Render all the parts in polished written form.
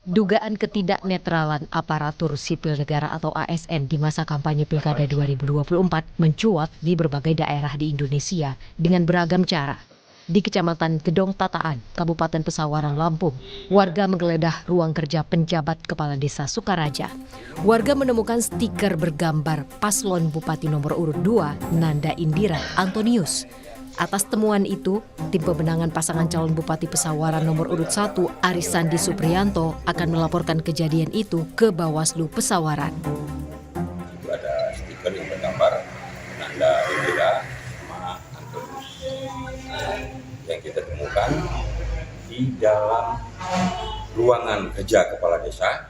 Dugaan ketidaknetralan aparatur sipil negara atau ASN di masa kampanye Pilkada 2024 mencuat di berbagai daerah di Indonesia dengan beragam cara. Di Kecamatan Gedong Tataan, Kabupaten Pesawaran, Lampung, warga menggeledah ruang kerja penjabat Kepala Desa Sukaraja. Warga menemukan stiker bergambar paslon Bupati nomor urut 2, Nanda Indira Antonius. Atas temuan itu, tim pemenangan pasangan calon Bupati Pesawaran nomor urut 1, Aris Sandi Supriyanto, akan melaporkan kejadian itu ke Bawaslu Pesawaran. Itu ada stiker yang bergambar Nanda Indira sama Antonius yang kita temukan di dalam ruangan kerja Kepala Desa,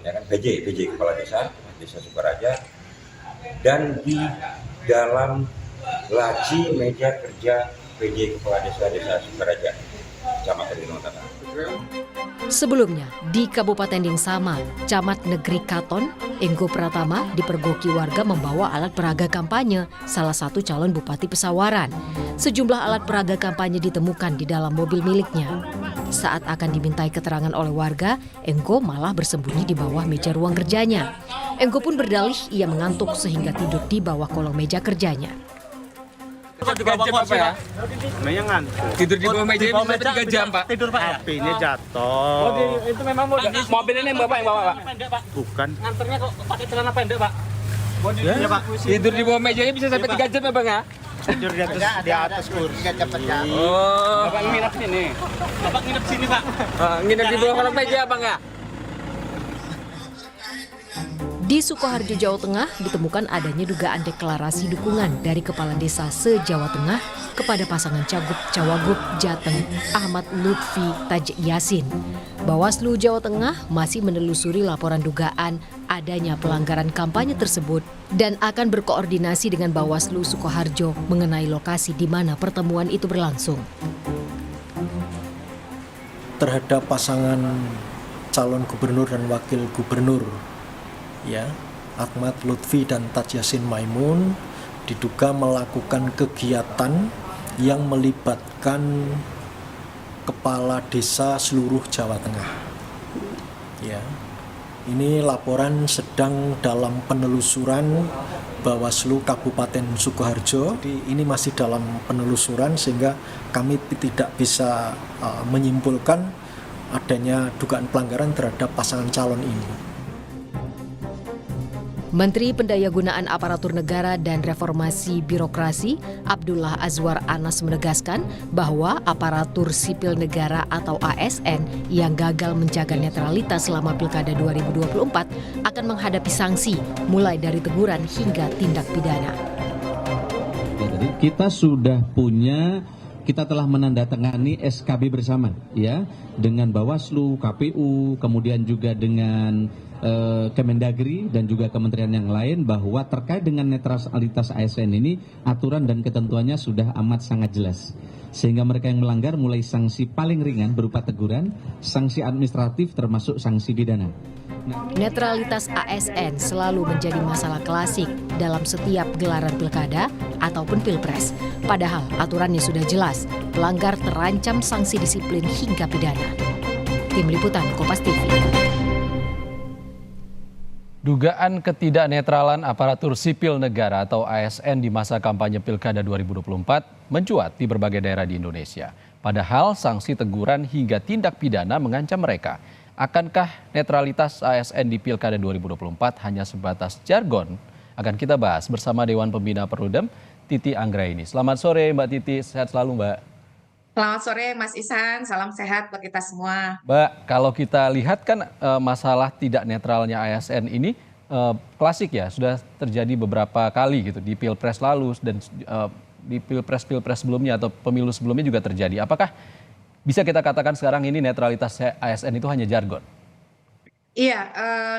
ya kan, PJ Kepala Desa Sukaraja, dan di dalam laci meja kerja PJ Kepala Desa Sukaraja, Kecamatan Gedong Tataan. Sebelumnya, di kabupaten yang sama, Camat Negeri Katon, Enggo Pratama dipergoki warga membawa alat peraga kampanye salah satu calon Bupati Pesawaran. Sejumlah alat peraga kampanye ditemukan di dalam mobil miliknya. Saat akan dimintai keterangan oleh warga, Enggo malah bersembunyi di bawah meja ruang kerjanya. Enggo pun berdalih ia mengantuk sehingga tidur di bawah kolong meja kerjanya. Di bawah kursi, Pak. Namanya ngantuk. Tidur di bawah meja bisa 3 jam, Pak. Tidur, Pak, ya? HP-nya jatuh. Oh, itu memang mobil ini yang Bapak yang bawa, Pak? Pendek, Pak. Bukan. Nganternya kok pakai celana pendek, Pak. Ya, Pak. Tidur di bawah mejanya bisa sampai 3 jam ya, Bang ya? Tidur di atas kursi. Oh, Bapak nginep sini. Bapak nginep sini, Pak. nginep di bawah kolong meja, Bang ya? Di Sukoharjo, Jawa Tengah, ditemukan adanya dugaan deklarasi dukungan dari Kepala Desa se-Jawa Tengah kepada pasangan Cagup-Cawagup Jateng Ahmad Lutfi Taj Yasin. Bawaslu Jawa Tengah masih menelusuri laporan dugaan adanya pelanggaran kampanye tersebut dan akan berkoordinasi dengan Bawaslu Sukoharjo mengenai lokasi di mana pertemuan itu berlangsung. Terhadap pasangan calon gubernur dan wakil gubernur, ya, Ahmad Lutfi dan Taj Yasin Maimun diduga melakukan kegiatan yang melibatkan kepala desa seluruh Jawa Tengah. Ya, ini laporan sedang dalam penelusuran Bawaslu Kabupaten Sukoharjo. Ini masih dalam penelusuran sehingga kami tidak bisa menyimpulkan adanya dugaan pelanggaran terhadap pasangan calon ini. Menteri Pendayagunaan Aparatur Negara dan Reformasi Birokrasi Abdullah Azwar Anas menegaskan bahwa aparatur sipil negara atau ASN yang gagal menjaga netralitas selama Pilkada 2024 akan menghadapi sanksi mulai dari teguran hingga tindak pidana. Jadi kita telah menandatangani SKB bersama ya dengan Bawaslu, KPU, kemudian juga dengan Kemendagri dan juga kementerian yang lain bahwa terkait dengan netralitas ASN ini aturan dan ketentuannya sudah amat sangat jelas. Sehingga mereka yang melanggar mulai sanksi paling ringan berupa teguran, sanksi administratif termasuk sanksi pidana. Netralitas ASN selalu menjadi masalah klasik dalam setiap gelaran pilkada ataupun pilpres. Padahal aturannya sudah jelas, pelanggar terancam sanksi disiplin hingga pidana. Tim Liputan Kompas TV. Dugaan ketidaknetralan aparatur sipil negara atau ASN di masa kampanye Pilkada 2024 mencuat di berbagai daerah di Indonesia. Padahal sanksi teguran hingga tindak pidana mengancam mereka. Akankah netralitas ASN di Pilkada 2024 hanya sebatas jargon? Akan kita bahas bersama Dewan Pembina Perludem, Titi Anggraini. Selamat sore Mbak Titi, sehat selalu Mbak. Selamat sore Mas Ihsan, salam sehat buat kita semua. Mbak, kalau kita lihat kan masalah tidak netralnya ASN ini klasik ya, sudah terjadi beberapa kali gitu di Pilpres lalu dan di Pilpres sebelumnya atau pemilu sebelumnya juga terjadi. Apakah bisa kita katakan sekarang ini netralitas ASN itu hanya jargon? Iya,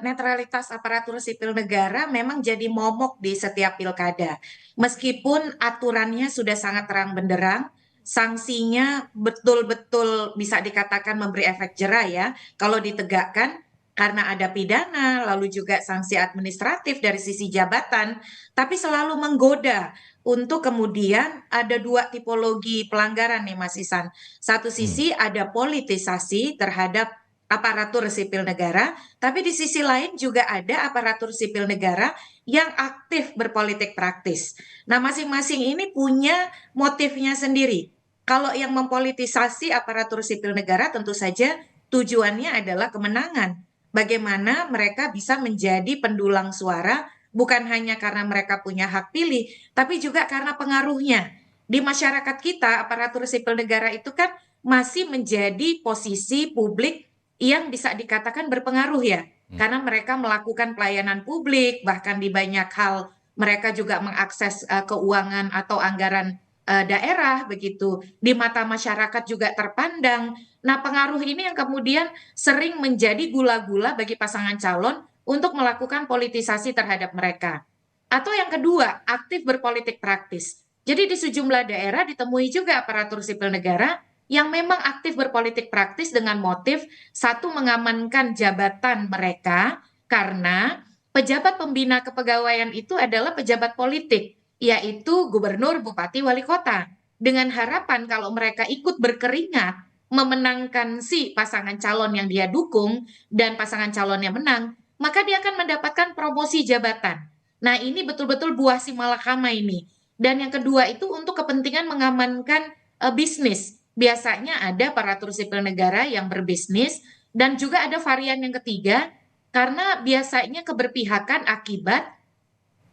netralitas aparatur sipil negara memang jadi momok di setiap pilkada. Meskipun aturannya sudah sangat terang benderang, sanksinya betul-betul bisa dikatakan memberi efek jera ya, kalau ditegakkan karena ada pidana, lalu juga sanksi administratif dari sisi jabatan, tapi selalu menggoda untuk kemudian ada dua tipologi pelanggaran nih Mas Ihsan. Satu sisi ada politisasi terhadap aparatur sipil negara, tapi di sisi lain juga ada aparatur sipil negara yang aktif berpolitik praktis. Nah, masing-masing ini punya motifnya sendiri. Kalau yang mempolitisasi aparatur sipil negara tentu saja tujuannya adalah kemenangan. Bagaimana mereka bisa menjadi pendulang suara bukan hanya karena mereka punya hak pilih, tapi juga karena pengaruhnya. Di masyarakat kita, aparatur sipil negara itu kan masih menjadi posisi publik yang bisa dikatakan berpengaruh ya, karena mereka melakukan pelayanan publik, bahkan di banyak hal mereka juga mengakses keuangan atau anggaran daerah begitu. Di mata masyarakat juga terpandang. Nah, pengaruh ini yang kemudian sering menjadi gula-gula bagi pasangan calon untuk melakukan politisasi terhadap mereka. Atau yang kedua, aktif berpolitik praktis. Jadi di sejumlah daerah ditemui juga aparatur sipil negara yang memang aktif berpolitik praktis dengan motif satu mengamankan jabatan mereka karena pejabat pembina kepegawaian itu adalah pejabat politik, yaitu gubernur, bupati, wali kota. Dengan harapan kalau mereka ikut berkeringat memenangkan si pasangan calon yang dia dukung dan pasangan calonnya menang, maka dia akan mendapatkan promosi jabatan. Nah, ini betul-betul buah si malakama ini. Dan yang kedua itu untuk kepentingan mengamankan bisnis. Biasanya ada aparatur sipil negara yang berbisnis dan juga ada varian yang ketiga karena biasanya keberpihakan akibat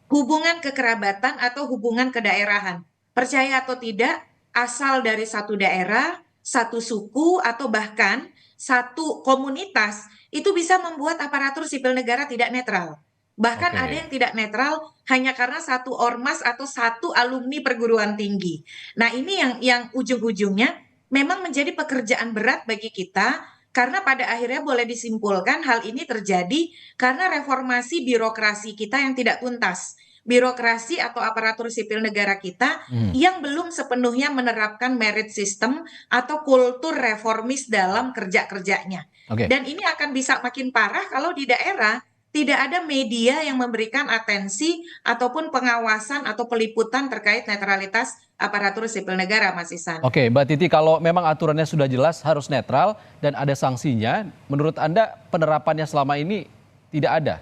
hubungan kekerabatan atau hubungan kedaerahan. Percaya atau tidak, asal dari satu daerah, satu suku atau bahkan satu komunitas itu bisa membuat aparatur sipil negara tidak netral. Bahkan ada yang tidak netral hanya karena satu ormas atau satu alumni perguruan tinggi. Nah, ini yang ujung-ujungnya memang menjadi pekerjaan berat bagi kita karena pada akhirnya boleh disimpulkan hal ini terjadi karena reformasi birokrasi kita yang tidak tuntas. Birokrasi atau aparatur sipil negara kita yang belum sepenuhnya menerapkan merit system atau kultur reformis dalam kerja-kerjanya. Dan ini akan bisa makin parah kalau di daerah tidak ada media yang memberikan atensi ataupun pengawasan atau peliputan terkait netralitas aparatur sipil negara, Mas Ihsan. Oke, Mbak Titi, kalau memang aturannya sudah jelas harus netral dan ada sanksinya, menurut Anda penerapannya selama ini tidak ada?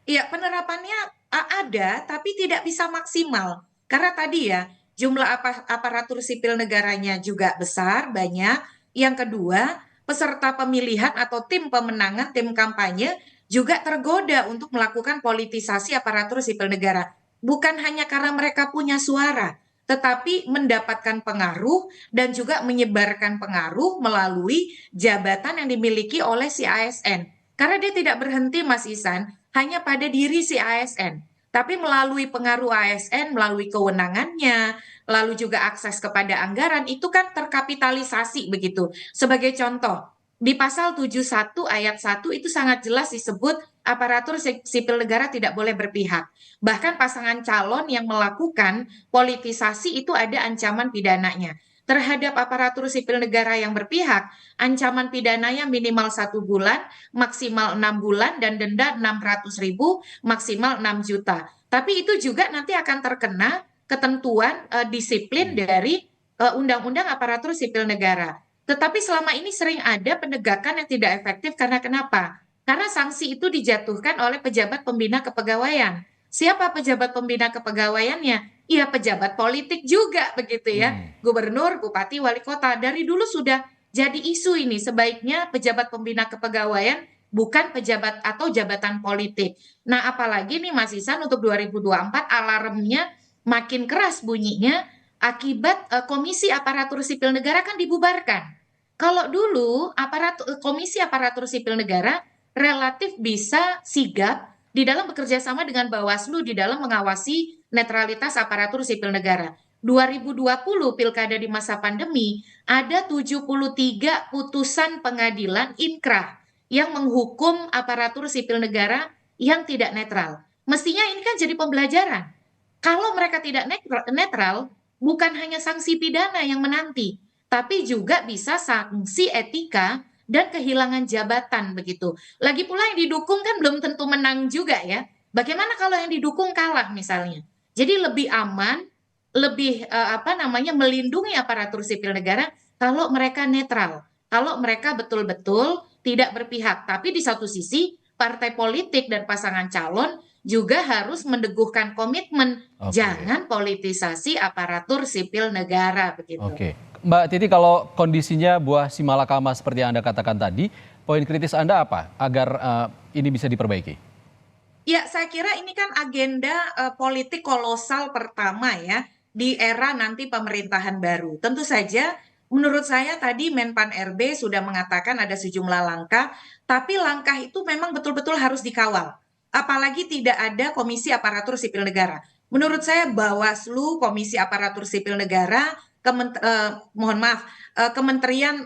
Iya, penerapannya ada, tapi tidak bisa maksimal. Karena tadi ya, jumlah aparatur sipil negaranya juga besar, banyak. Yang kedua, peserta pemilihan atau tim pemenangan, tim kampanye juga tergoda untuk melakukan politisasi aparatur sipil negara. Bukan hanya karena mereka punya suara, tetapi mendapatkan pengaruh dan juga menyebarkan pengaruh melalui jabatan yang dimiliki oleh si ASN. Karena dia tidak berhenti, Mas Ihsan, hanya pada diri si ASN, tapi melalui pengaruh ASN, melalui kewenangannya, lalu juga akses kepada anggaran, itu kan terkapitalisasi begitu. Sebagai contoh, di pasal 71 ayat 1 itu sangat jelas disebut aparatur sipil negara tidak boleh berpihak. Bahkan pasangan calon yang melakukan politisasi itu ada ancaman pidananya. Terhadap aparatur sipil negara yang berpihak, ancaman pidananya minimal 1 bulan, maksimal 6 bulan, dan denda 600.000, maksimal 6 juta. Tapi itu juga nanti akan terkena ketentuan disiplin dari Undang-Undang Aparatur Sipil Negara. Tetapi selama ini sering ada penegakan yang tidak efektif karena kenapa? Karena sanksi itu dijatuhkan oleh pejabat pembina kepegawaian. Siapa pejabat pembina kepegawaiannya? Ya pejabat politik juga begitu ya. Gubernur, bupati, wali kota. Dari dulu sudah jadi isu ini. Sebaiknya pejabat pembina kepegawaian bukan pejabat atau jabatan politik. Nah, apalagi nih Mas Ihsan untuk 2024 alarmnya makin keras bunyinya akibat Komisi Aparatur Sipil Negara kan dibubarkan. Kalau dulu Komisi Aparatur Sipil Negara relatif bisa sigap di dalam bekerja sama dengan Bawaslu di dalam mengawasi netralitas aparatur sipil negara. 2020 pilkada di masa pandemi ada 73 putusan pengadilan inkrah yang menghukum aparatur sipil negara yang tidak netral. Mestinya ini kan jadi pembelajaran. Kalau mereka tidak netral, bukan hanya sanksi pidana yang menanti, tapi juga bisa sanksi etika dan kehilangan jabatan begitu. Lagi pula yang didukung kan belum tentu menang juga ya. Bagaimana kalau yang didukung kalah misalnya? Jadi lebih aman, lebih melindungi aparatur sipil negara kalau mereka netral. Kalau mereka betul-betul tidak berpihak. Tapi di satu sisi, partai politik dan pasangan calon juga harus meneguhkan komitmen jangan politisasi aparatur sipil negara begitu. Oke. Mbak Titi, kalau kondisinya buah si malakama seperti yang Anda katakan tadi, poin kritis Anda apa agar ini bisa diperbaiki? Ya, saya kira ini kan agenda politik kolosal pertama ya di era nanti pemerintahan baru. Tentu saja menurut saya tadi Menpan RB sudah mengatakan ada sejumlah langkah, tapi langkah itu memang betul-betul harus dikawal. Apalagi tidak ada Komisi Aparatur Sipil Negara. Menurut saya Bawaslu, Komisi Aparatur Sipil Negara, Kementerian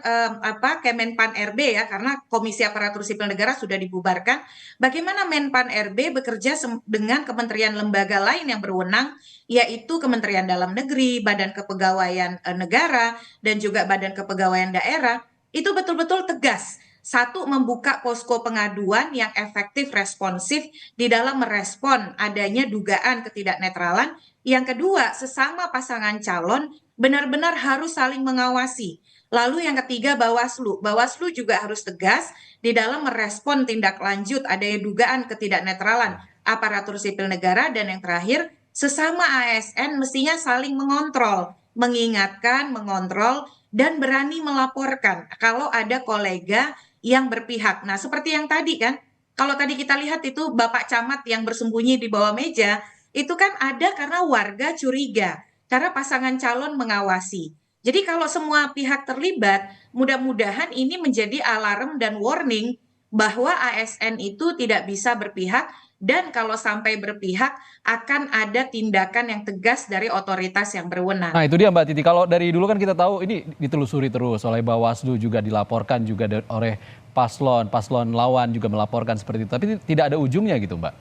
Kemenpan RB ya, karena Komisi Aparatur Sipil Negara sudah dibubarkan. Bagaimana Menpan RB bekerja dengan kementerian lembaga lain yang berwenang, yaitu Kementerian Dalam Negeri, Badan Kepegawaian Negara, dan juga Badan Kepegawaian Daerah, itu betul-betul tegas. Satu, membuka posko pengaduan yang efektif responsif di dalam merespon adanya dugaan ketidaknetralan. Yang kedua, sesama pasangan calon benar-benar harus saling mengawasi. Lalu yang ketiga, Bawaslu. Bawaslu juga harus tegas di dalam merespon tindak lanjut adanya dugaan ketidaknetralan aparatur sipil negara. Dan yang terakhir, sesama ASN mestinya saling mengontrol, mengingatkan, mengontrol, dan berani melaporkan kalau ada kolega yang berpihak. Nah, seperti yang tadi kan, kalau tadi kita lihat itu Bapak Camat yang bersembunyi di bawah meja, itu kan ada karena warga curiga, karena pasangan calon mengawasi. Jadi kalau semua pihak terlibat, mudah-mudahan ini menjadi alarm dan warning bahwa ASN itu tidak bisa berpihak, dan kalau sampai berpihak akan ada tindakan yang tegas dari otoritas yang berwenang. Nah itu dia Mbak Titi, kalau dari dulu kan kita tahu ini ditelusuri terus oleh Bawaslu, juga dilaporkan juga oleh paslon lawan juga melaporkan seperti itu, tapi tidak ada ujungnya gitu Mbak.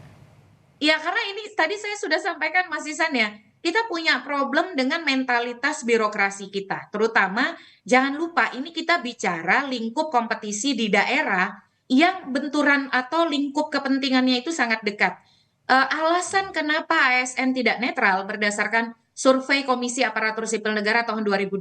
Ya karena ini tadi saya sudah sampaikan Mas Isan ya, kita punya problem dengan mentalitas birokrasi kita. Terutama jangan lupa ini kita bicara lingkup kompetisi di daerah yang benturan atau lingkup kepentingannya itu sangat dekat. Alasan kenapa ASN tidak netral berdasarkan survei Komisi Aparatur Sipil Negara tahun 2020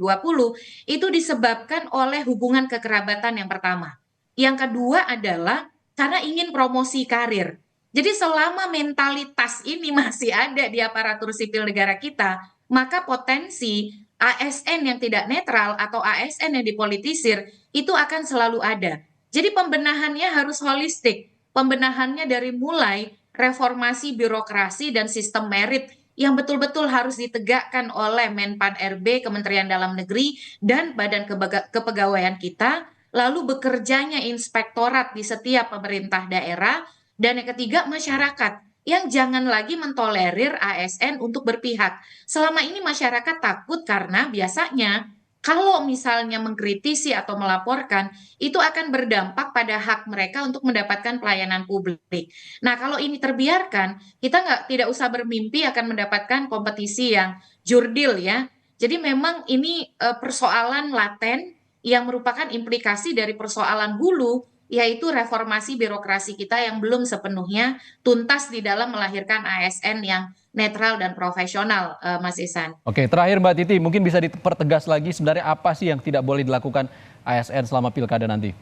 itu disebabkan oleh hubungan kekerabatan yang pertama. Yang kedua adalah karena ingin promosi karir. Jadi selama mentalitas ini masih ada di aparatur sipil negara kita, maka potensi ASN yang tidak netral atau ASN yang dipolitisir itu akan selalu ada. Jadi pembenahannya harus holistik. Pembenahannya dari mulai reformasi birokrasi dan sistem merit yang betul-betul harus ditegakkan oleh Menpan RB, Kementerian Dalam Negeri, dan Badan Kepegawaian kita, lalu bekerjanya inspektorat di setiap pemerintah daerah, dan yang ketiga masyarakat yang jangan lagi mentolerir ASN untuk berpihak. Selama ini masyarakat takut karena biasanya kalau misalnya mengkritisi atau melaporkan, itu akan berdampak pada hak mereka untuk mendapatkan pelayanan publik. Nah, kalau ini terbiarkan, kita tidak usah bermimpi akan mendapatkan kompetisi yang jurdil ya. Jadi memang ini persoalan laten yang merupakan implikasi dari persoalan hulu, yaitu reformasi birokrasi kita yang belum sepenuhnya tuntas di dalam melahirkan ASN yang netral dan profesional, Mas Isan. Oke, terakhir Mbak Titi, mungkin bisa dipertegas lagi sebenarnya apa sih yang tidak boleh dilakukan ASN selama pilkada nanti?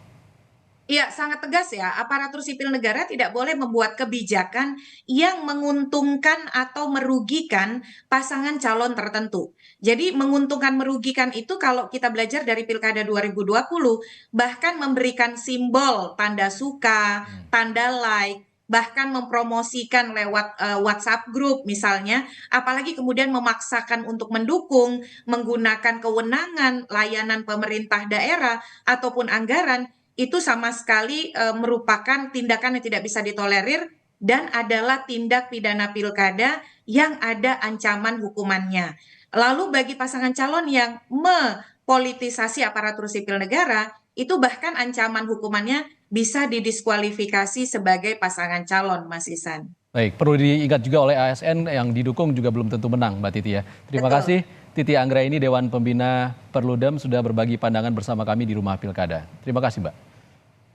Iya, sangat tegas ya. Aparatur sipil negara tidak boleh membuat kebijakan yang menguntungkan atau merugikan pasangan calon tertentu. Jadi menguntungkan merugikan itu kalau kita belajar dari Pilkada 2020, bahkan memberikan simbol tanda suka, tanda like, bahkan mempromosikan lewat WhatsApp group misalnya, apalagi kemudian memaksakan untuk mendukung, menggunakan kewenangan layanan pemerintah daerah ataupun anggaran, itu sama sekali merupakan tindakan yang tidak bisa ditolerir dan adalah tindak pidana pilkada yang ada ancaman hukumannya. Lalu bagi pasangan calon yang mempolitisasi aparatur sipil negara, itu bahkan ancaman hukumannya bisa didiskualifikasi sebagai pasangan calon, Mas Isan. Baik, perlu diingat juga oleh ASN yang didukung juga belum tentu menang, Mbak Titi ya. Terima kasih Titi Anggraini, Dewan Pembina Perludem, sudah berbagi pandangan bersama kami di Rumah Pilkada. Terima kasih, Mbak.